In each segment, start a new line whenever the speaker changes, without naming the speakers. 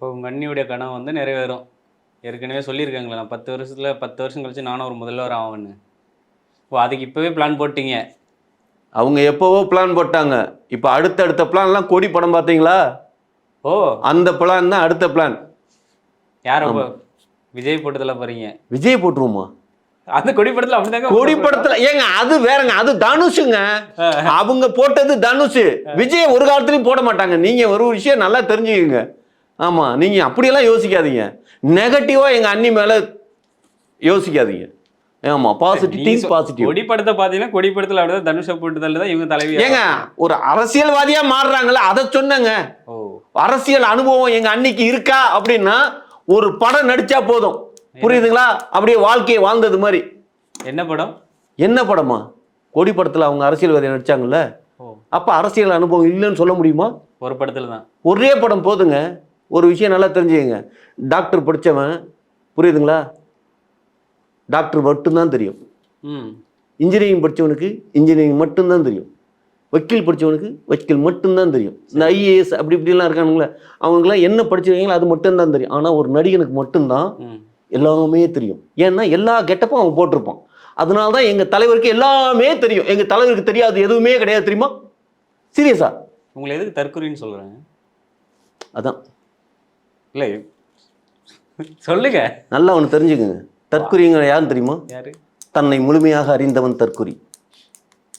இப்போ உங்கள் அண்ணியுடைய கனவு வந்து நிறைவேறும். ஏற்கனவே சொல்லியிருக்காங்களே, நான் 10 வருஷம் கழிச்சு நானும் ஒரு முதல்வர் ஆவேன்னு. ஓ, அதுக்கு இப்போவே பிளான் போட்டீங்க.
அவங்க எப்போவோ பிளான் போட்டாங்க. இப்போ அடுத்த பிளான்லாம் கொடி படம் பார்த்தீங்களா?
ஓ,
அந்த பிளான் தான் அடுத்த பிளான்.
யார் அப்போ விஜய் போட்டதில் போகிறீங்க?
விஜய் போட்டுருவோமா?
அந்த கொடி படத்தில் அப்படிதாங்க.
கொடி படத்துல ஏங்க அது வேறங்க, அது தனுஷுங்க. அவங்க போட்டது தனுஷ். விஜய் ஒரு காலத்துலயும் போட மாட்டாங்க. நீங்க ஒரு விஷயம் நல்லா தெரிஞ்சுக்கங்க. ஆமா, நீங்க அப்படியெல்லாம் யோசிக்காதீங்க. நெகட்டிவா எங்க அண்ணி மேல யோசிக்காதீங்க. ஆமா, பாசிட்டிவ்.
கொடி படத்தை பார்த்தீங்கன்னா கொடி படத்தில் அப்படிதான் தனுஷை போட்டதில் தான் இவங்க தலைவி.
ஏங்க ஒரு அரசியல்வாதியா மாறுறாங்கல்ல, அதை சொன்னங்க.
ஓ,
அரசியல் அனுபவம் எங்க அன்னிக்கு இருக்கா அப்படின்னா ஒரு படம் நடிச்சா போதும். புரியுதுங்களா? அப்படியே வாழ்க்கையை வாழ்ந்தது மாதிரி.
என்ன படம்?
என்ன படமா? கொடி படத்துல அவங்க அரசியல்வாதி நடிச்சாங்கல்ல. அப்ப அரசியல் அனுபவம் இல்லைன்னு சொல்ல முடியுமா?
ஒரு படத்துல தான்.
ஒரே படம் போதுங்க. ஒரு விஷயம் நல்லா தெரிஞ்சுக்கங்க. டாக்டர் படித்தவன், புரியுதுங்களா, டாக்டர் மட்டும்தான் தெரியும். இன்ஜினியரிங் படித்தவனுக்கு இன்ஜினியரிங் மட்டும்தான் தெரியும். வக்கீல் படித்தவனுக்கு வக்கீல் மட்டும்தான் தெரியும். இந்த ஐஏஎஸ் அப்படி இப்படிலாம் இருக்கானுங்களே, அவங்களுக்குலாம் என்ன படிச்சிருக்கீங்களோ அது மட்டும்தான் தெரியும். ஆனால் ஒரு நடிகனுக்கு மட்டும்தான் எல்லாமே தெரியும். ஏன்னா எல்லா கெட்டப்பும் அவன் போட்டிருப்பான். அதனால தான் எங்கள் தலைவருக்கு எல்லாமே தெரியும். எங்கள் தலைவருக்கு தெரியாது எதுவுமே கிடையாது. தெரியுமா? சீரியஸா?
உங்களை எதுக்கு தற்கொலைன்னு சொல்கிறாங்க?
அதான்
இல்லை, சொல்லுங்க. நல்லா
ஒன்று தெரிஞ்சுக்குங்க. தற்குறிங்கிற யாருன்னு தெரியுமா?
யாரு?
தன்னை முழுமையாக அறிந்தவன் தற்குறி.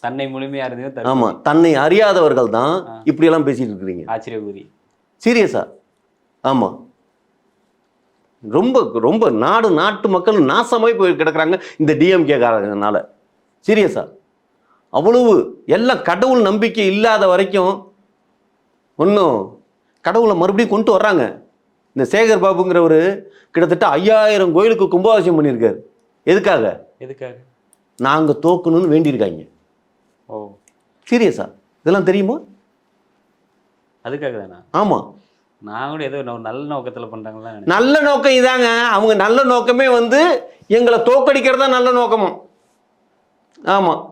தன்னை முழுமையாக அறிந்தவன்.
ஆமா, தன்னை அறியாதவர்கள் தான் இப்படியெல்லாம் பேசிட்டு இருக்கிறீங்க.
ஆச்சரியகுரி.
சீரியஸா? ஆமா, ரொம்ப ரொம்ப நாட்டு மக்கள் நாசமாய் போய் கிடக்குறாங்க இந்த டிஎம்கே காரங்கனால. சீரியஸா? அவ்வளவு எல்லாம் கடவுள் நம்பிக்கை இல்லாத வரைக்கும் ஒன்றும் கடவுளை மறுபடியும் கொண்டு வர்றாங்க. இந்த சேகர் பாபுங்கிறவர் கிட்டத்தட்ட 5000 கோயிலுக்கு கும்பாபிஷேகம் பண்ணியிருக்காரு. எதுக்காக? நாங்கள் தோக்கணும்னு வேண்டியிருக்காங்க.
ஓ,
சீரியஸா? இதெல்லாம் தெரியுமா?
அதுக்காக தானா?
ஆமாம்.
நான் கூட ஏதோ நல்ல நோக்கத்தில் பண்ணுறாங்களா?
நல்ல நோக்கம் இதாங்க. அவங்க நல்ல நோக்கமே வந்து எங்களை தோக்கடிக்கிறது தான் நல்ல நோக்கமும். ஆமாம்,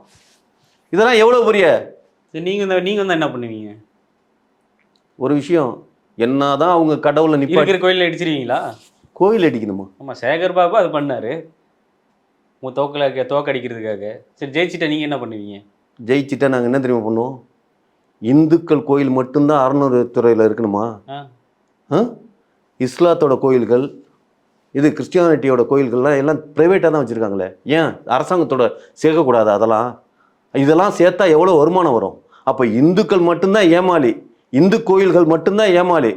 இதெல்லாம் எவ்வளோ பெரிய.
நீங்கள் வந்து என்ன பண்ணுவீங்க?
ஒரு விஷயம், என்னதான் அவங்க கடவுளை
நிற்கிற கோயிலில் அடிச்சிருவீங்களா?
கோயில் அடிக்கணுமா?
ஆமாம், சேகர் பாபு அது பண்ணார் உங்கள் தோக்கடிக்கிறதுக்காக. சரி, ஜெயிச்சிட்டா நீங்கள் என்ன பண்ணுவீங்க?
ஜெயிச்சிட்டா நாங்கள் என்ன தெரியுமா பண்ணுவோம்? இந்துக்கள் கோயில் மட்டும்தான் அறநிலையத்துறையில் இருக்கணுமா? இஸ்லாத்தோட கோயில்கள், இது கிறிஸ்டியானிட்டியோட கோயில்கள்லாம் எல்லாம் ப்ரைவேட்டாக தான் வச்சுருக்காங்களே, ஏன் அரசாங்கத்தோட சேர்க்கக்கூடாது? இதெல்லாம் சேர்த்தா எவ்வளோ வருமானம் வரும்? அப்போ இந்துக்கள் மட்டும்தான் ஏமாளி, இந்து கோயில்கள் மட்டும்தான் ஏமாளி,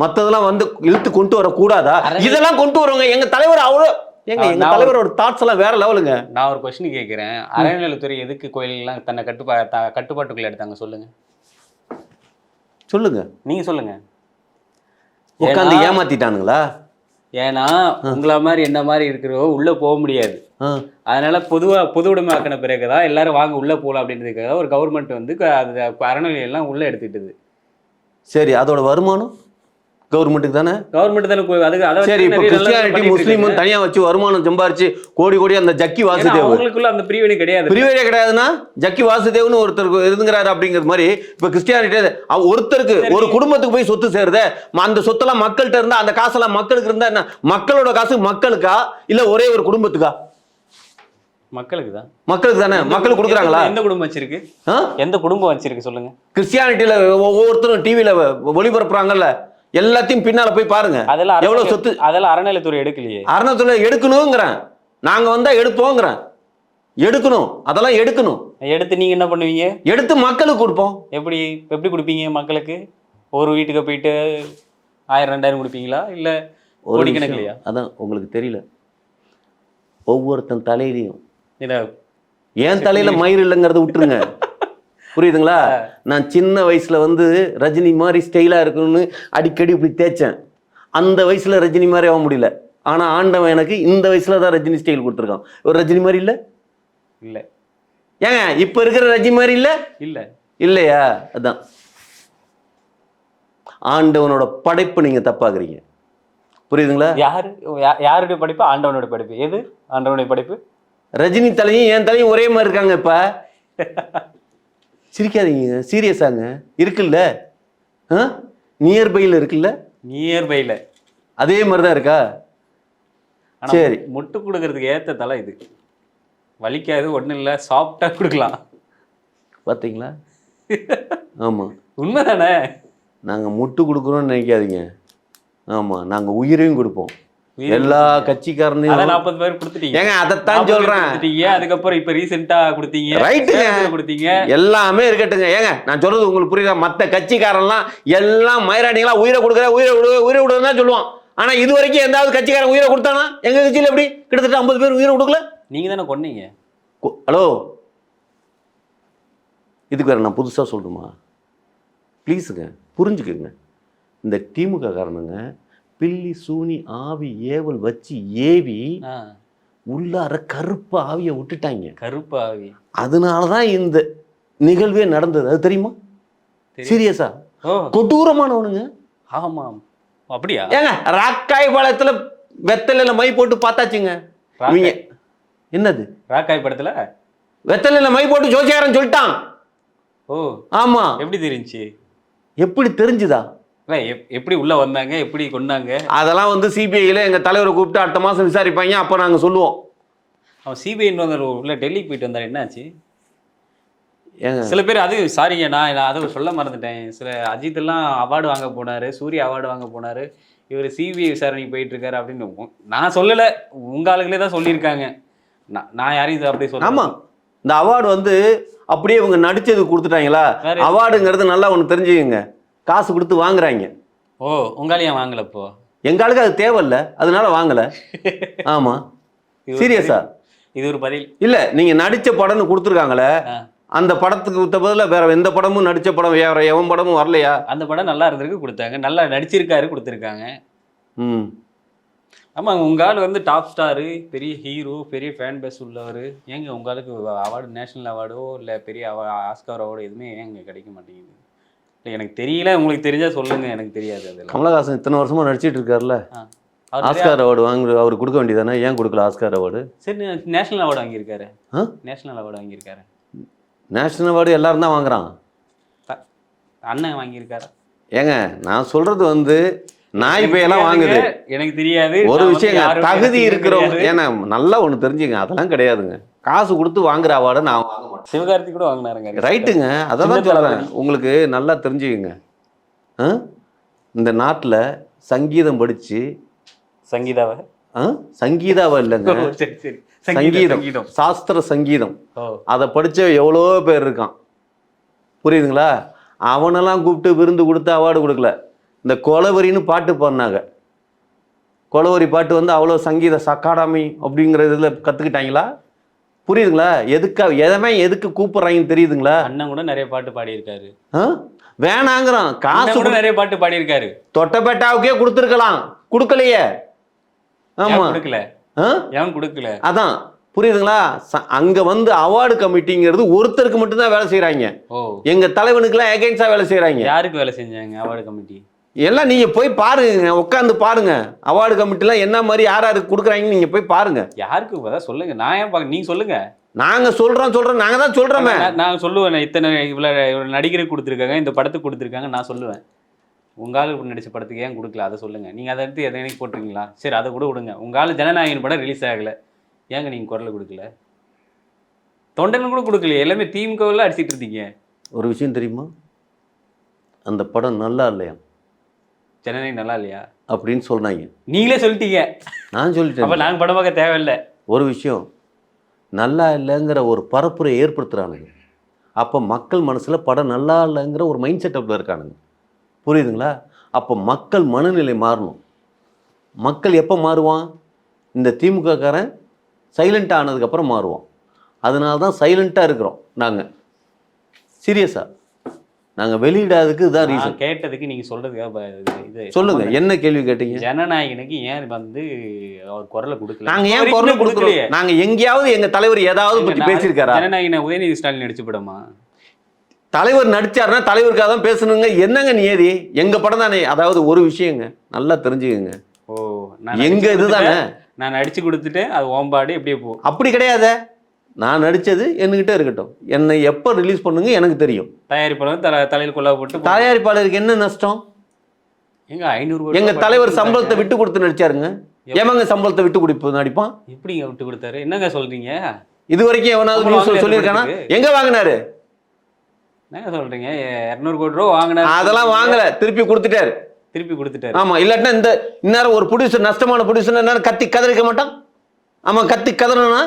மற்றதெல்லாம் வந்து இழுத்து கொண்டு வரக்கூடாதா? இதெல்லாம் கொண்டு வருவாங்க. எங்கள் தலைவர் அவ்வளோ எங்க தலைவரோட தாட்ஸ் எல்லாம் வேற லெவலுங்க.
நான் ஒரு கொஸ்டின் கேட்குறேன். அறநிலையத்துறை எதுக்கு கோயிலெல்லாம் தன்னை கட்டுப்பாட்டுக்குள்ள எடுத்தாங்க? சொல்லுங்க. நீங்க சொல்லுங்க.
உட்காந்து ஏமாத்திட்டானுங்களா?
ஏன்னா உங்கள மாதிரி என்ன மாதிரி இருக்கிறவோ உள்ள போக முடியாது. அதனால பொது உடைமை ஆக்கின பிறகுதான் எல்லாரும் வாங்க உள்ள போகலாம் அப்படின்றதுக்காக ஒரு கவர்மெண்ட் வந்து அறநிலையெல்லாம் உள்ள எடுத்துக்கிட்டது.
சரி, அதோட வருமானம் கவர்மெண்ட்டுக்கு தானே?
கவர்மெண்ட் தானே.
சரி, இப்போ கிறிஸ்டியானிட்டி முஸ்லீமும் தனியா வச்சு வருமானம் சம்பாரிச்சு கோடி அந்த ஜக்கி வாசுதேவ்,
அவங்களுக்குள்ள அந்த பிரிவினை
கிடையாதுன்னா ஜக்கி வாசுதேவ்னு ஒருத்தருக்கு இருந்துங்கிறாரு அப்படிங்கிற மாதிரி இப்போ கிறிஸ்டியானிட்டி ஒருத்தருக்கு ஒரு குடும்பத்துக்கு போய் சொத்து சேருதே, அந்த சொத்தெல்லாம் மக்கள்கிட்ட இருந்தா அந்த காசெல்லாம் மக்களுக்கு இருந்தா என்ன? மக்களோட காசு மக்களுக்கா இல்ல ஒரே ஒரு குடும்பத்துக்கா?
மக்களுக்கு தானே.
மக்களுக்கு கொடுக்குறாங்களா?
எந்த குடும்பம் வச்சிருக்கு சொல்லுங்க.
கிறிஸ்டியானிட்டியில ஒவ்வொருத்தரும் டிவியில ஒளிபரப்புறாங்கல்ல, எல்லாத்தையும் பின்னால போய் பாருங்க.
அதெல்லாம்
எவ்வளவு சொத்து.
அதெல்லாம் அறநிலையத்துறை எடுக்கலையே.
அறநிலையத்துறை எடுக்கணுங்கிறேன். நாங்க வந்தா எடுப்போங்கிறேன். எடுக்கணும், அதெல்லாம் எடுக்கணும்.
எடுத்து நீங்க என்ன பண்ணுவீங்க?
எடுத்து மக்களுக்கு கொடுப்போம்.
எப்படி கொடுப்பீங்க மக்களுக்கு? ஒரு வீட்டுக்கு போயிட்டு 1000-2000 கொடுப்பீங்களா இல்ல கோடிக்கணக்கிலையா?
அதான் உங்களுக்கு தெரியல. ஒவ்வொருத்தன் தலையிலையும் ஏன் தலையில மயிர் இல்லைங்கிறத விட்டுருங்க. புரியுதுங்களா? நான் சின்ன வயசுல வந்து ரஜினி மாதிரி ஸ்டைலா இருக்கணும்னு அடிக்கடி இப்படி தேய்ச்சேன். அந்த வயசுல ரஜினி மாதிரி ஆக முடியல. ஆனா ஆண்டவன் எனக்கு இந்த வயசுல தான் ரஜினி ஸ்டைல் கொடுத்துருக்கான். ஒரு ரஜினி மாதிரி இல்ல. ஏங்க இப்ப இருக்கிற ரஜினி மாதிரி இல்லையா? அதான் ஆண்டவனோட படைப்பு நீங்க தப்பாக்குறீங்க. புரியுதுங்களா?
யாருடைய படைப்பு? ஆண்டவனோட படைப்பு. எது ஆண்டவனுடைய படைப்பு?
ரஜினி தலையும் என் தலையும் ஒரே மாதிரி இருக்காங்க. இப்ப சிரிக்காதீங்க, சீரியஸாங்க. இருக்குல்ல, நியர்பையில் இருக்குல்ல. அதே மாதிரி தான் இருக்கா?
ஆனா
சரி.
முட்டு கொடுக்கறதுக்கு ஏத்த தலை இது. வலிக்காது, ஒண்ணும் இல்ல, சாஃப்டா கொடுக்கலாம்.
பார்த்தீங்களா? ஆமாம்,
உண்மைதானே?
நாங்கள் முட்டு கொடுக்குறோன்னு நினைக்காதீங்க. ஆமாம், நாங்கள் உயிரையும் கொடுப்போம். எல்லா கட்சிக்காரனையும்.
அதான் 40 பேர் கொடுத்துட்டீங்க.
ஏங்க அதைத்தான் சொல்கிறேன்.
அதுக்கப்புறம் இப்ப ரீசெண்டா கொடுத்தீங்க,
ரைட்டுங்க,
கொடுத்தீங்க.
எல்லாமே இருக்கட்டுங்க. ஏங்க நான் சொல்றது உங்களுக்கு புரியுதா? மற்ற கட்சிக்காரன்லாம் எல்லாம் மயிராடிங்களா உயிரை கொடுக்குற, உயிரை விடுன்னு தான் சொல்லுவான். ஆனா இது வரைக்கும் எந்தாவது கட்சிக்காரன் உயிரை கொடுத்தானா? எங்க கட்சியில் எப்படி கிட்டத்தட்ட 50 பேர் உயிரை கொடுக்கல.
நீங்க தானே கொன்னீங்க.
ஹலோ, இதுக்கு வேற நான் புதுசா சொல்லணுமா? ப்ளீஸுங்க புரிஞ்சுக்குங்க. இந்த திமுக காரணங்க பில்லி சூனி ஆவி ஏவல் வச்சு ஏவி உள்ளார கருப்பு ஆவியை விட்டுட்டாங்க.
கருப்பு ஆவி. அதனாலதான்
இந்த நிகழ்வே நடந்தது. அது தெரியுமா? சீரியஸா? கொடூரமானவனுங்க.
ஆமாம். அப்படியா?
ஏங்க ராக்காய் பாளையத்துல வெத்தலையில மை போட்டு பார்த்தாச்சுங்க. என்னது
ராக்காய் படத்துல
வெத்தலையில மை போட்டு ஜோசியாரன் சொல்லிட்டான்.
ஓ
ஆமா.
எப்படி தெரிஞ்சுச்சு?
எப்படி தெரிஞ்சுதா?
எப்படி உள்ள வந்தாங்க, எப்படி கொண்டாங்க?
அதெல்லாம் வந்து சிபிஐல எங்க தலைவரை கூப்பிட்டு அடுத்த மாசம் விசாரிப்பாங்க. அப்ப நாங்க சொல்லுவோம்.
அவன் சிபிஐ உள்ள டெல்லிக்கு போயிட்டு வந்தாரு, என்னாச்சு? சில பேர் அது சாரிங்க, நான் அதை சொல்ல மறந்துட்டேன். சில அஜித் எல்லாம் அவார்டு வாங்க போனாரு, சூர்யா அவார்டு வாங்க போனாரு, இவர் சிபிஐ விசாரணைக்கு போயிட்டு இருக்காரு அப்படின்னு நான் சொல்லல, உங்க ஆளுகளே தான் சொல்லியிருக்காங்க. நான் யாரையும் இது அப்படி சொல்ல.
ஆமா, இந்த அவார்டு வந்து அப்படியே இவங்க நடிச்சது கொடுத்துட்டாங்களா? அவார்டுங்கிறது நல்லா ஒன்று தெரிஞ்சுக்கங்க, காசு கொடுத்து வாங்குறாங்க.
ஓ, உங்களால வாங்கல? இப்போ
எங்களுக்கு அது தேவையில்ல, அதனால வாங்கல. ஆமா, சீரியஸா?
இது ஒரு பதில்
இல்ல. நீங்க நடிச்ச படம்னு கொடுத்துருக்காங்களே, அந்த படத்துக்கு பதில வேற எந்த படமும் நடிச்ச படம் வேற எவன் படமும் வரலையா?
அந்த படம் நல்லா இருந்திருக்கு, கொடுத்தாங்க. நல்லா நடிச்சிருக்காரு, கொடுத்துருக்காங்க. ஆமா, உங்க ஆள் வந்து டாப் ஸ்டாரு, பெரிய ஹீரோ, பெரிய ஃபேன் பேஸ் உள்ளவர். ஏங்க உங்க ஆளுக்கு அவார்டு, நேஷனல் அவார்டோ இல்லை பெரிய ஆஸ்கார் அவார்டோ எதுவுமே ஏங்க கிடைக்க மாட்டேங்குது? இல்லை எனக்கு தெரியல, உங்களுக்கு தெரிஞ்சா சொல்லுங்க, எனக்கு தெரியாது. அது
கமலஹாசன் இத்தனை வருஷமா நடிச்சிட்டு இருக்காருல்ல, ஆஸ்கார் அவார்டு வாங்க அவர் கொடுக்க வேண்டியதானே? ஏன் கொடுக்கல ஆஸ்கார் அவார்டு?
சரி, நேஷனல் அவார்டு வாங்கியிருக்காரு. நேஷனல் அவார்டு வாங்கியிருக்காரு.
நேஷனல் அவார்டு எல்லாரும் தான் வாங்குறான்.
அண்ணன் வாங்கியிருக்காரு.
ஏங்க நான் சொல்றது வந்து நாய் பேயெல்லாம் வாங்குது,
எனக்கு தெரியாது. ஒரு
விஷயம் தகுதி இருக்கிறோம். ஏன்னா நல்லா ஒன்று தெரிஞ்சுங்க, அதெல்லாம் கிடையாதுங்க. காசு கொடுத்து வாங்குற அவார்டை நான் வாங்க மாட்டேன்.
சிவகார்த்தி கூட வாங்கினாருங்க.
ரைட்டுங்க, அதான் சொல்றேன். உங்களுக்கு நல்லா தெரிஞ்சுக்கங்க, இந்த நாட்டில் சங்கீதம் படிச்சு சங்கீதாவை இல்லைங்க, சங்கீதம், சாஸ்திர சங்கீதம், அதை படிச்ச எவ்வளோ பேர் இருக்கான், புரியுதுங்களா? அவனெல்லாம் கூப்பிட்டு விருந்து கொடுத்து அவார்டு கொடுக்கல. இந்த கொலவரின்னு பாட்டு பாடினாங்க, கொலவரி பாட்டு வந்து அவ்வளோ சங்கீத அகாடமி அப்படிங்கிற இதில் கற்றுக்கிட்டாங்களா? புரியுதுங்களா? எதுக்கு கூப்பிட்றாங்கன்னு தெரியுதுங்களா?
அண்ணன் கூட நிறைய பாட்டு பாடியிருக்காரு.
வேணாங்கிறான், காசு கூட
நிறைய பாட்டு பாடியிருக்காரு.
தொட்டபெட்டாவுக்கே கொடுத்துருக்கலாம், கொடுக்கலையே. ஆமா,
கொடுக்கல. ஏன் கொடுக்கல? அதான்,
புரியுதுங்களா? அங்க வந்து அவார்டு கமிட்டிங்கிறது ஒருத்தருக்கு மட்டும்தான் வேலை செய்யறாங்க. எங்க தலைவனுக்குலாம் எகைன்ஸ்டா வேலை செய்யறாங்க.
யாருக்கு வேலை செஞ்சாங்க அவார்டு கமிட்டி?
எல்லாம் நீங்க போய் பாருங்க, உட்காந்து பாருங்க. அவார்டு கமிட்டிலாம் என்ன மாதிரி யார் யாருக்கு கொடுக்குறாங்கன்னு நீங்க போய் பாருங்க.
யாருக்கு சொல்லுங்க, நான் ஏன் நீங்க சொல்லுங்க.
நாங்க சொல்றோம், நாங்க தான் சொல்றோமே.
நான் சொல்லுவேன், இத்தனை இவ்வளவு நடிகருக்கு கொடுத்துருக்காங்க, இந்த படத்துக்கு கொடுத்துருக்காங்க, நான் சொல்லுவேன். உங்க ஆளு நடிச்ச படத்துக்கு ஏன் கொடுக்கல அதை சொல்லுங்க. நீங்க அதை எடுத்து எதனைக்கு போட்டிருக்கீங்களா? சரி, அதை கூட விடுங்க. உங்க ஆளு ஜனநாயகன் படம் ரிலீஸ் ஆகல, ஏங்க நீங்க குரல் கொடுக்கல? தொண்டன் கூட கொடுக்கலையே, எல்லாமே திமுகவில் அடிச்சிட்டு இருந்தீங்க. ஒரு
விஷயம் தெரியுமா? அந்த படம் நல்லா இல்லையா,
ஜனநாயகம் நல்லா இல்லையா
அப்படின்னு சொன்னாங்க.
நீங்களே சொல்லிட்டீங்க. நான்
சொல்லிட்டேன்.
அப்ப நாங்க படம் பார்க்க தேவையில்லை.
ஒரு விஷயம் நல்லா இல்லைங்கிற ஒரு பரப்புரை ஏற்படுத்துறானுங்க. அப்போ மக்கள் மனசுல படம் நல்லா இல்லைங்கிற ஒரு மைண்ட் செட்டப்ல இருக்கானுங்க, புரியுதுங்களா? அப்போ மக்கள் மனநிலை மாறணும். மக்கள் எப்போ மாறுவான்? இந்த திமுக காரன் சைலண்ட் ஆனதுக்கப்புறம் மாறுவோம். அதனால தான் சைலண்ட்டாக இருக்கிறோம் நாங்கள். சீரியஸாக நாங்கள் வெளியிடாததுக்கு இதுதான் ரீசன்.
கேட்டதுக்கு நீங்கள் சொல்கிறதுக்காக இது
சொல்லுங்க, என்ன கேள்வி கேட்டீங்க?
ஜனநாயகனுக்கு ஏன் வந்து அவர் குரலை கொடுக்கல?
நாங்கள் ஏன் குரலை கொடுக்கலையே? நாங்கள் எங்கேயாவது எங்கள் தலைவர் ஏதாவது பற்றி பேசியிருக்காரா?
ஜனநாயகனை உதயநிதி ஸ்டாலின் நடிச்சு படமா?
தலைவர் நடிச்சாருன்னா தலைவருக்காக தான் பேசணுங்க. என்னங்க நீ ஏதி எங்கள் படம் தானே. அதாவது ஒரு விஷயங்க நல்லா தெரிஞ்சுக்கங்க.
ஓ,
எங்க இதுதானே.
நான் நடிச்சு கொடுத்துட்டேன், அது ஓம்பாடு எப்படியே போ.
அப்படி கிடையாது, நான் நடித்தது என்கிட்ட இருக்கட்டும். என்னை எப்போ ரிலீஸ் பண்ணுங்க எனக்கு தெரியும்.
தயாரிப்பாளர் தலையில் கொள்ள போட்டு
தயாரிப்பாளருக்கு என்ன நஷ்டம்?
எங்க 500 கோடி
எங்க
ரூபாய்
தலைவர்
பட்ஜெட்
சம்பளத்தை விட்டு கொடுத்து நடிச்சாருங்க. எவங்க சம்பளத்தை விட்டு கொடுப்பு நடிப்பான்?
எப்படிங்க விட்டு கொடுத்தாரு? என்னங்க சொல்றீங்க?
இது வரைக்கும் எவனாவது
சம்பளம்
நியூஸ்
வாங்கலையா
சொல்லியிருக்கானா?
படத்துக்கு?
எங்க வாங்கினாரு?
என்னங்க சொல்றீங்க? 200 கோடி ரூபா வாங்கினாரு,
அதெல்லாம் வாங்கல, திருப்பி கொடுத்துட்டாரு.
திருப்பி கொடுத்துட்டாரு.
ஆமா, இல்லாட்டினா இந்த இந்நேரம் ஒரு ப்ரொடியூசர், நஷ்டமான ப்ரொடியூசர் என்ன கத்தி கதறிக்க மாட்டான்? ஆமா, கத்தி கதறனா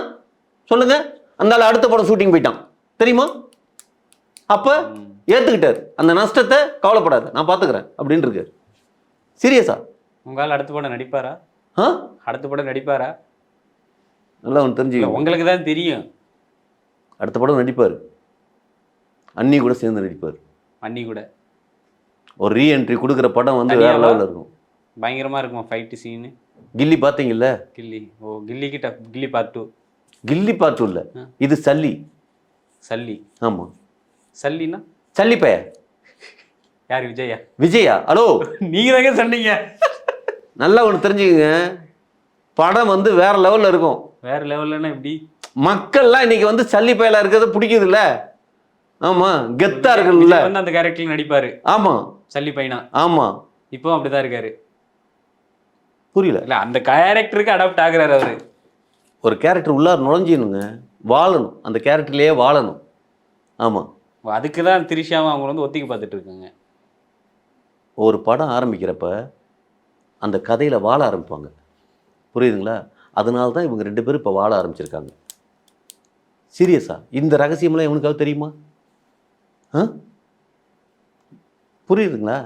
சொல்லுங்க. அந்த ஆள் அடுத்த படம் ஷூட்டிங் போயிட்டான் தெரியுமா? அப்ப ஏத்துக்கிட்டாரு, அந்த நஷ்டத்தை கவலைப்படாது நான் பாத்துக்கிறேன் அப்படின்னு இருக்கு. சீரியஸா?
உங்களால அடுத்த படம் நடிப்பாரா?
ஆ,
அடுத்த படம் நடிப்பாரா?
நல்லா ஒன்று தெரிஞ்சு,
உங்களுக்கு தான் தெரியும்.
அடுத்த படம் நடிப்பாரு, அண்ணி கூட சேர்ந்து நடிப்பாரு.
அண்ணி கூட
ஒரு ரீஎன்ட்ரி கொடுக்குற படம் வந்து வேற
தனியாவா?
லெவலில் இருக்கும்.
பயங்கரமா இருக்குமா ஃபைட் சீன்?
கில்லி பார்த்தீங்கல்ல?
கில்லி. ஓ, கில்லிக்கு கில்லி பார்ட் 2.
கில்லி பார்த்து இல்லை, இது சல்லி.
சல்லி.
ஆமா,
சல்லினா
சல்லி பைய.
யார்? விஜயா?
விஜயா? ஹலோ,
நீங்க தாங்க சொன்னீங்க.
நல்லா ஒன்று தெரிஞ்சுக்கங்க, படம் வந்து வேற லெவலில் இருக்கும்.
வேற லெவல்லன்னா எப்படி?
மக்கள்லாம் இன்னைக்கு வந்து சல்லி பயலா இருக்கிறது பிடிக்குது இல்ல? ஆமா, கெத்தா இருக்குல்ல?
விஜய் வந்து அந்த கேரக்டர்ல நடிப்பாரு.
ஆமா
சல்லி பையனா.
ஆமா,
இப்போ அப்படிதான் இருக்காரு.
புரியல.
இல்ல, அந்த கேரக்டருக்கு அடாப்ட் ஆகுறாரு அவரு.
ஒரு கேரக்டர் உள்ளார நுழைஞ்சிடணுங்க, வாழணும், அந்த கேரக்டர்லயே வாழணும். ஆமா,
அதுக்கு தான் திரிஷாவும் அவங்க வந்து ஒத்திக்கு பார்த்துட்டு இருக்காங்க.
ஒரு படம் ஆரம்பிக்கிறப்ப அந்த கதையில வாழ ஆரம்பிப்பாங்க, புரியுதுங்களா? அதனால தான் இவங்க 2 பேரும் இப்போ வாழ ஆரம்பிச்சிருக்காங்க. சீரியஸா? இந்த ரகசியம்லாம் இவனுக்காவது தெரியுமா? ஆ, புரியுதுங்களா?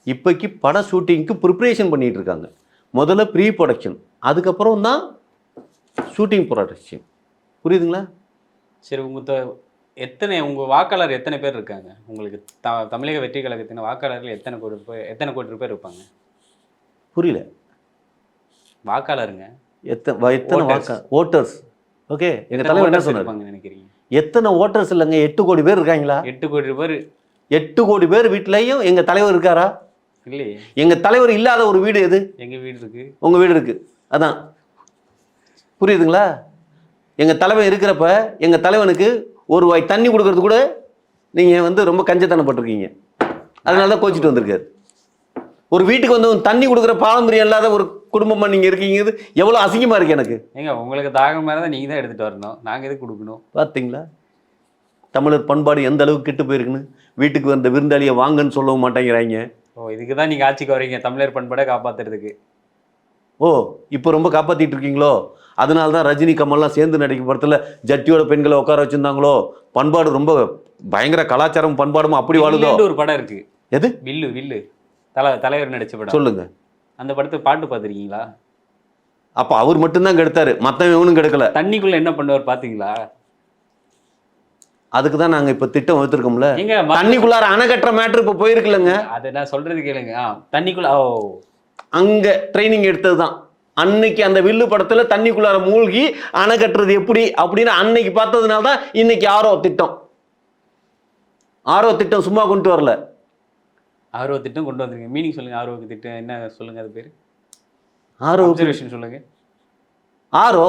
இப்போக்கி பட ஷூட்டிங்க்கு ப்ரிப்ரேஷன் பண்ணிட்டு இருக்காங்க. முதல்ல ப்ரீ ப்ரொடக்ஷன், அதுக்கப்புறம் தான் ஷூட்டிங் ப்ரொடக்ஷன். புரியுதுங்களா?
சரி, உங்க வாக்காளர் எத்தனை பேர் இருக்காங்க உங்களுக்கு? தமிழக வெற்றி கழகத்தின் வாக்காளர்கள் எத்தனை கோடி பேர் இருப்பாங்க?
புரியல.
வாக்காளருங்க.
எத்தனை ஓட்டர்ஸ்? ஓகே, எங்க தலைவர் என்ன சொன்னாரு?
நினைக்கிறீங்க?
எத்தனை ஓட்டர்ஸ் இல்லைங்க, 8 கோடி பேர் இருக்காங்களா?
8 கோடி பேர்.
8 கோடி பேர் வீட்லயும் எங்க தலைவர் இருக்காரா?
இல்லையே.
எங்க தலைவர் இல்லாத ஒரு வீடு எது?
எங்க வீடு இருக்கு.
உங்க வீடு இருக்கு. அதான், புரியுதுங்களா? எங்க தலைவன் இருக்கிறப்ப எங்க தலைவனுக்கு ஒரு வாய் தண்ணி கொடுக்கறது கூட நீங்க வந்து ரொம்ப கஞ்சத்தனப்பட்டிருக்கீங்க. அதனால தான் கோச்சிட்டு வந்திருக்காரு. ஒரு வீட்டுக்கு வந்து தண்ணி கொடுக்குற பாரம்பரியம் இல்லாத ஒரு குடும்பமா நீங்க இருக்கீங்க. எவ்வளவு அசிங்கமா இருக்கு எனக்கு.
ஏங்க, உங்களுக்கு தாகம் மேலே தான் நீங்க தான் எடுத்துட்டு வரணும், நாங்க எதுக்கு கொடுக்கணும்?
பார்த்தீங்களா தமிழர் பண்பாடு எந்த அளவுக்கு கெட்டு போயிருக்குன்னு? வீட்டுக்கு வந்த விருந்தாளியை வாங்கன்னு சொல்லவும் மாட்டேங்கிறாங்க.
ஓ, இதுக்கு தான் நீங்க ஆட்சிக்கு வரீங்க, தமிழர் பண்பாடை காப்பாத்துறதுக்கு.
ஓ, இப்போ ரொம்ப காப்பாத்திட்டு இருக்கீங்களோ? அதனால தான் ரஜினி கமல்லாம் சேர்ந்து நடிக்கும் படத்துல ஜட்டியோட பெண்களை உட்கார வச்சிருந்தாங்களோ? பண்பாடு ரொம்ப பயங்கர கலாச்சாரம் பண்பாடும் அப்படி வாழுதோ?
ஒரு படம் இருக்கு.
எது?
வில்லு. வில்லு தலைவர் நடிச்ச படம்.
சொல்லுங்க.
அந்த படத்தை பாட்டு பார்த்துருக்கீங்களா?
அப்ப அவர் மட்டும்தான் கெடுத்தாரு, மத்தவன் இவனும் கெடுக்கல.
தண்ணிக்குள்ள என்ன பண்ணுவார் பாத்தீங்களா?
அதுக்கு தான் நாங்க இப்ப திட்டம் வச்சிருக்கோம்ல.
எங்க
தண்ணிக்குள்ளார அணை கட்டுற மேட்டர் இப்ப போயிருக்குல்லங்க.
அதை நான் சொல்றது கேளுங்க. தண்ணிக்குள்ள
அங்க ட்ரைனிங் எடுத்ததுதான். அன்னைக்கு அந்த வில்லு படத்துல தண்ணிக்குள்ளார மூழ்கி அணை கட்டுறது எப்படி அப்படின்னு அன்னைக்கு பார்த்ததுனால தான் இன்னைக்கு ஆரோ திட்டம் சும்மா கொண்டு வரல.
ஆர்வ திட்டம் கொண்டு வந்திருக்கீங்க. மீனிங் சொல்லுங்க. ஆர்வ திட்டம் என்ன சொல்லுங்க, அது பேரு?
ஆரோ
அப்சர்வேஷன் சொல்லுங்க.
ஆரோ